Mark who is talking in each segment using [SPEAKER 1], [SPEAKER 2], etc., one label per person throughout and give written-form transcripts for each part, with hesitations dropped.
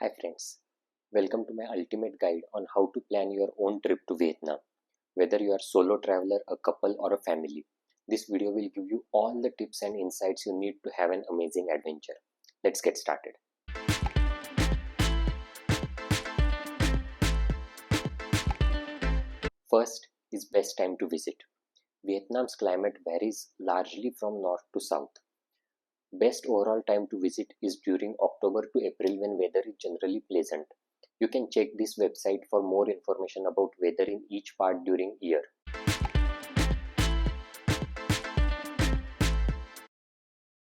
[SPEAKER 1] Hi friends, welcome to my ultimate guide on how to plan your own trip to Vietnam. Whether you are a solo traveler, a couple or a family, this video will give you all the tips and insights you need to have an amazing adventure. Let's get started. First is best time to visit. Vietnam's climate varies largely from north to south. Best overall time to visit is during October to April when weather is generally pleasant. You can check this website for more information about weather in each part during year.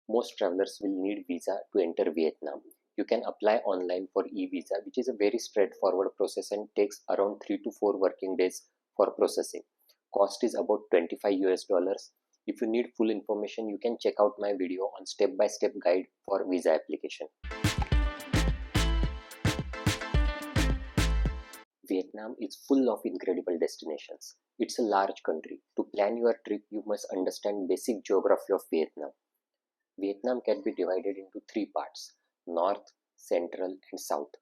[SPEAKER 1] Most travelers will need visa to enter Vietnam. You can apply online for e-visa, which is a very straightforward process and takes around 3 to 4 working days for processing. Cost is about $25 US. If you need full information, you can check out my video on step-by-step guide for visa application. Vietnam is full of incredible destinations. It's a large country. To plan your trip, you must understand basic geography of Vietnam. Vietnam can be divided into three parts: North, Central and South.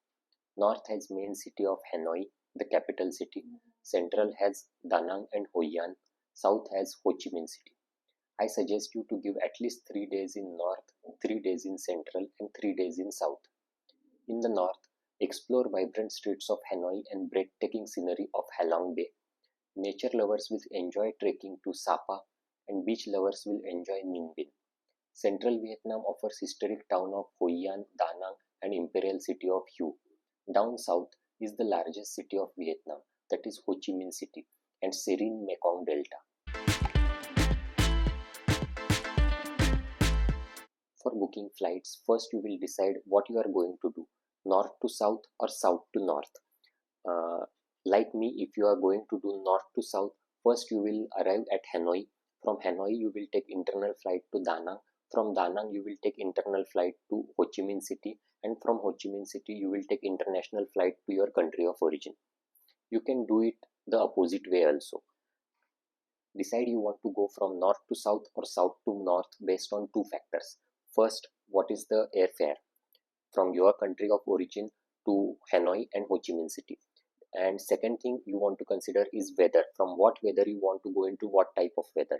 [SPEAKER 1] North has main city of Hanoi, the capital city. Central has Da Nang and Hoi An. South has Ho Chi Minh City. I suggest you to give at least 3 days in North, 3 days in Central and 3 days in South. In the North, explore vibrant streets of Hanoi and breathtaking scenery of Halong Bay. Nature lovers will enjoy trekking to Sapa and beach lovers will enjoy Ninh Binh. Central Vietnam offers historic town of Hoi An, Da Nang and imperial city of Hue. Down south is the largest city of Vietnam, that is Ho Chi Minh City, and serene Mekong Delta. For booking flights, first you will decide what you are going to do, north to south or south to north. Like me, if you are going to do north to south, first you will arrive at Hanoi. From Hanoi you will take internal flight to Da Nang. From Da Nang you will take internal flight to Ho Chi Minh City, and from Ho Chi Minh City you will take international flight to your country of origin. You can do it the opposite way also. Decide you want to go from north to south or south to north based on two factors. First, what is the airfare from your country of origin to Hanoi and Ho Chi Minh City? And second thing you want to consider is weather. From what weather you want to go into what type of weather.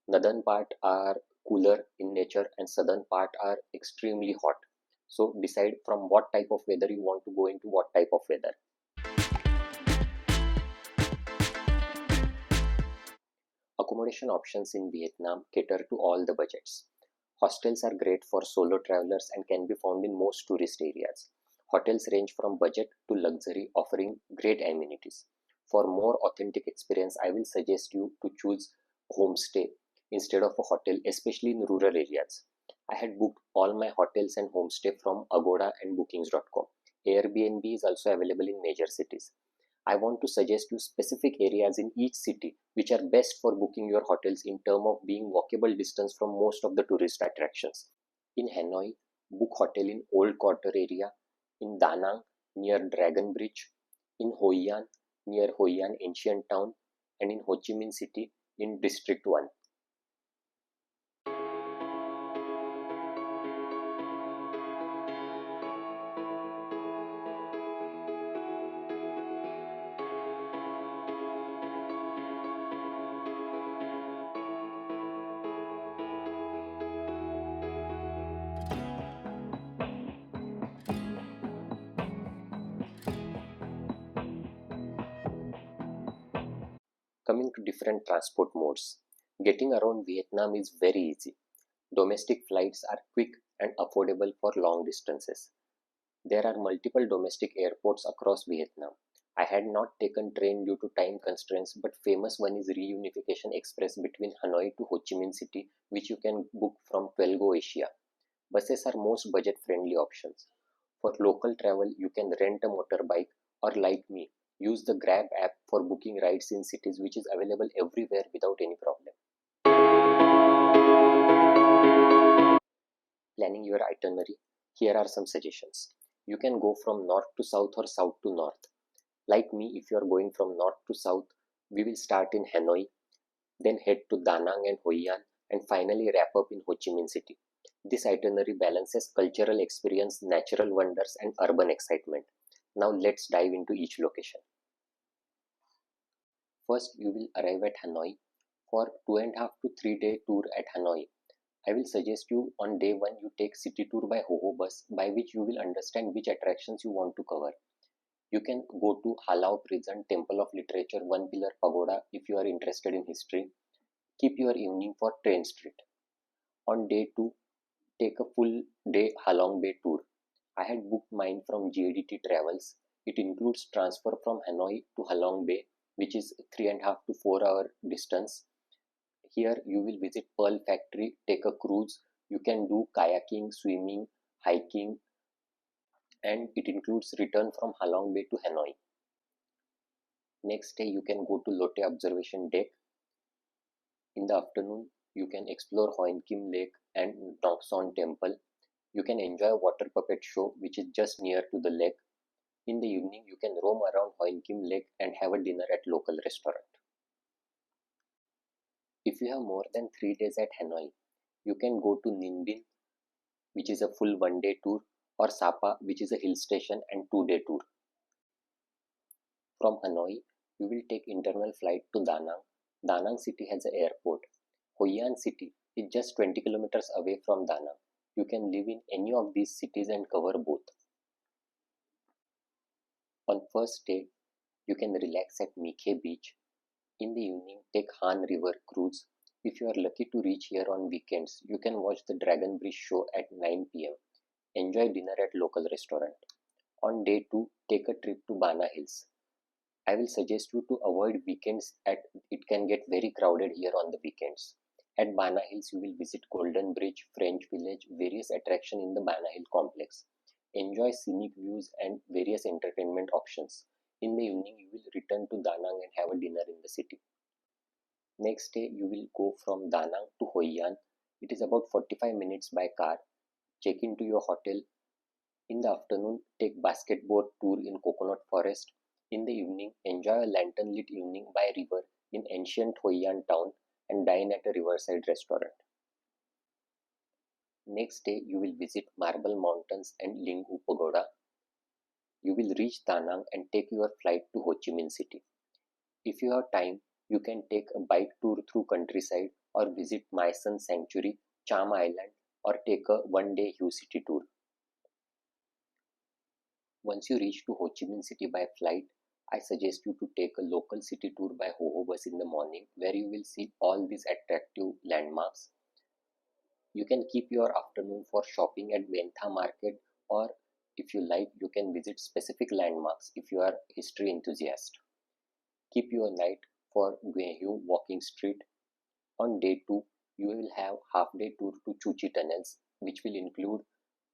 [SPEAKER 1] Northern part are cooler in nature and southern part are extremely hot. So decide from what type of weather you want to go into what type of weather. Accommodation options in Vietnam cater to all the budgets. Hostels are great for solo travelers and can be found in most tourist areas. Hotels range from budget to luxury, offering great amenities. For more authentic experience, I will suggest you to choose homestay instead of a hotel, especially in rural areas. I had booked all my hotels and homestay from Agoda and bookings.com. Airbnb is also available in major cities. I want to suggest you specific areas in each city which are best for booking your hotels in terms of being walkable distance from most of the tourist attractions. In Hanoi, book hotel in Old Quarter area, in Da Nang near Dragon Bridge, in Hoi An near Hoi An Ancient Town, and in Ho Chi Minh City in District 1. Coming to different transport modes, getting around Vietnam is very easy. Domestic flights are quick and affordable for long distances. There are multiple domestic airports across Vietnam. I had not taken train due to time constraints, but famous one is Reunification Express between Hanoi to Ho Chi Minh City, which you can book from 12Go Asia. Buses are most budget-friendly options. For local travel, you can rent a motorbike or like me, use the Grab app for booking rides in cities, which is available everywhere without any problem. Planning your itinerary, here are some suggestions. You can go from north to south or south to north. Like me, if you are going from north to south, we will start in Hanoi, then head to Da Nang and Hoi An, and finally wrap up in Ho Chi Minh City. This itinerary balances cultural experience, natural wonders, and urban excitement. Now let's dive into each location. First, you will arrive at Hanoi. For 2.5 to 3 day tour at Hanoi, I will suggest you on day 1 you take city tour by Ho bus, by which you will understand which attractions you want to cover. You can go to Halau Prison, Temple of Literature, One Pillar Pagoda if you are interested in history. Keep your evening for Train Street. On day 2, take a full day Halong Bay tour. I had booked mine from GADT Travels. It includes transfer from Hanoi to Halong Bay, which is 3.5 to 4 hour distance. Here you will visit Pearl Factory, take a cruise. You can do kayaking, swimming, hiking, and it includes return from Halong Bay to Hanoi. Next day you can go to Lotte Observation Deck. In the afternoon you can explore Hoen Kim Lake and Nokson Temple. You can enjoy a water puppet show which is just near to the lake. In the evening you can roam around Hoen Kim Lake and have a dinner at local restaurant. If you have more than 3 days at Hanoi, you can go to Ninh Binh, which is a full 1 day tour, or Sapa, which is a hill station and 2 day tour. From Hanoi, you will take internal flight to Da Nang. Da Nang city has an airport. Hoi An city is just 20 kilometers away from Da Nang. You can live in any of these cities and cover both. On first day, you can relax at Mikhe beach. In the evening, take Han River cruise. If you are lucky to reach here on weekends, you can watch the Dragon Bridge show at 9 pm. Enjoy dinner at local restaurant. On day 2, take a trip to Bana Hills. I will suggest you to avoid weekends as it can get very crowded here on the weekends. At Bana Hills, you will visit Golden Bridge, French Village, various attractions in the Bana Hill complex. Enjoy scenic views and various entertainment options. In the evening, you will return to Da Nang and have a dinner in the city. Next day, you will go from Da Nang to Hoi An. It is about 45 minutes by car. Check into your hotel. In the afternoon, take basketball tour in Coconut Forest. In the evening, enjoy a lantern lit evening by river in ancient Hoi An town and dine at a riverside restaurant. Next day, you will visit Marble Mountains and Ling U Pagoda. You will reach Da Nang and take your flight to Ho Chi Minh City. If you have time, you can take a bike tour through countryside or visit Mai Son Sanctuary, Cham Island, or take a 1 day Hue City tour. Once you reach to Ho Chi Minh City by flight, I suggest you to take a local city tour by Ho bus in the morning where you will see all these attractive landmarks. You can keep your afternoon for shopping at Bentha Market, or if you like, you can visit specific landmarks if you are a history enthusiast. Keep your night for Gyeongju Walking Street. On day 2, you will have half-day tour to Chuchi Tunnels, which will include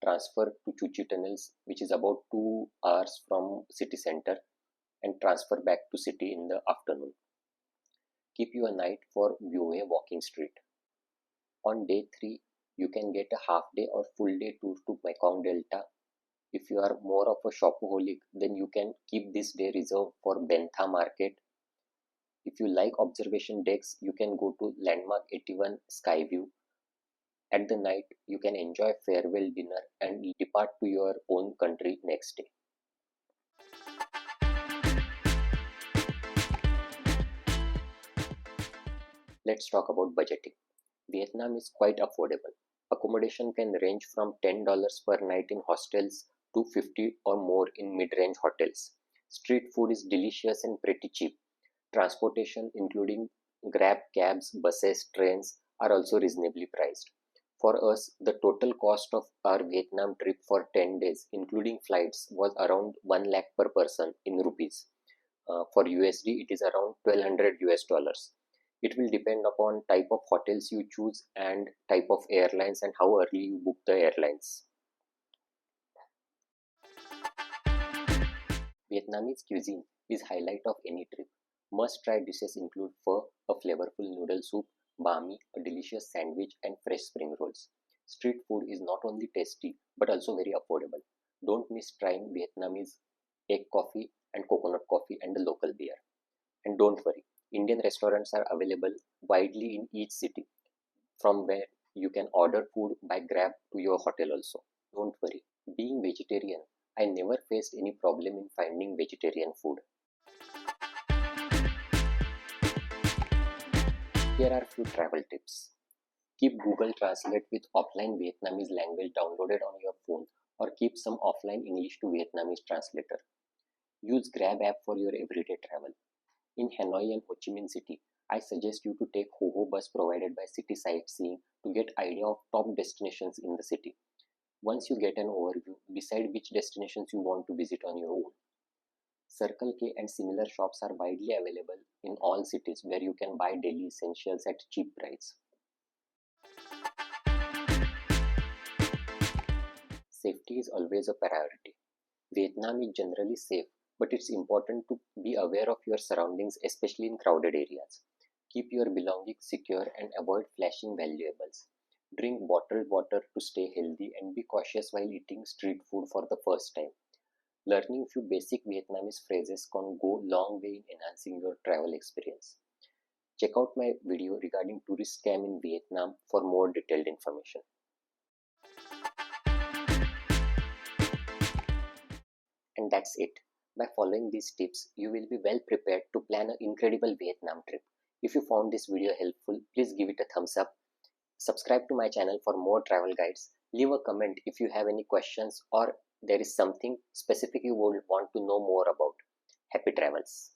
[SPEAKER 1] transfer to Chuchi Tunnels, which is about 2 hours from city center, and transfer back to city in the afternoon. Keep your night for Gyeongju Walking Street. On day 3, you can get a half-day or full-day tour to Mekong Delta. If you are more of a shopaholic, then you can keep this day reserved for Bentha Market. If you like observation decks, you can go to Landmark 81 Skyview. At the night, you can enjoy farewell dinner and depart to your own country next day. Let's talk about budgeting. Vietnam is quite affordable. Accommodation can range from $10 per night in hostels to $50 or more in mid-range hotels. Street food is delicious and pretty cheap. Transportation, including Grab, cabs, buses, trains, are also reasonably priced. For us, the total cost of our Vietnam trip for 10 days, including flights, was around 1 lakh per person in rupees. For USD, it is around 1200 US dollars. It will depend upon type of hotels you choose and type of airlines and how early you book the airlines. Vietnamese cuisine is highlight of any trip. Must-try dishes include pho, a flavorful noodle soup, banh mi, a delicious sandwich, and fresh spring rolls. Street food is not only tasty but also very affordable. Don't miss trying Vietnamese egg coffee and coconut coffee and the local beer. And don't worry, Indian restaurants are available widely in each city, from where You can order food by Grab to your hotel also. Don't worry. Being vegetarian, I never faced any problem in finding vegetarian food. Here are few travel tips. Keep Google Translate with offline Vietnamese language downloaded on your phone, or keep some offline English to Vietnamese translator. Use Grab app for your everyday travel. In Hanoi and Ho Chi Minh City, I suggest you to take Ho Ho bus provided by City Sightseeing to get idea of top destinations in the city. Once you get an overview, decide which destinations you want to visit on your own. Circle K and similar shops are widely available in all cities where you can buy daily essentials at cheap price. Safety is always a priority. Vietnam is generally safe, but it's important to be aware of your surroundings, especially in crowded areas. Keep your belongings secure and avoid flashing valuables. Drink bottled water to stay healthy and be cautious while eating street food for the first time. Learning few basic Vietnamese phrases can go a long way in enhancing your travel experience. Check out my video regarding tourist scam in Vietnam for more detailed information. And that's it. By following these tips, you will be well prepared to plan an incredible Vietnam trip. If you found this video helpful, please give it a thumbs up. Subscribe to my channel for more travel guides. Leave a comment if you have any questions or there is something specific you would want to know more about. Happy travels!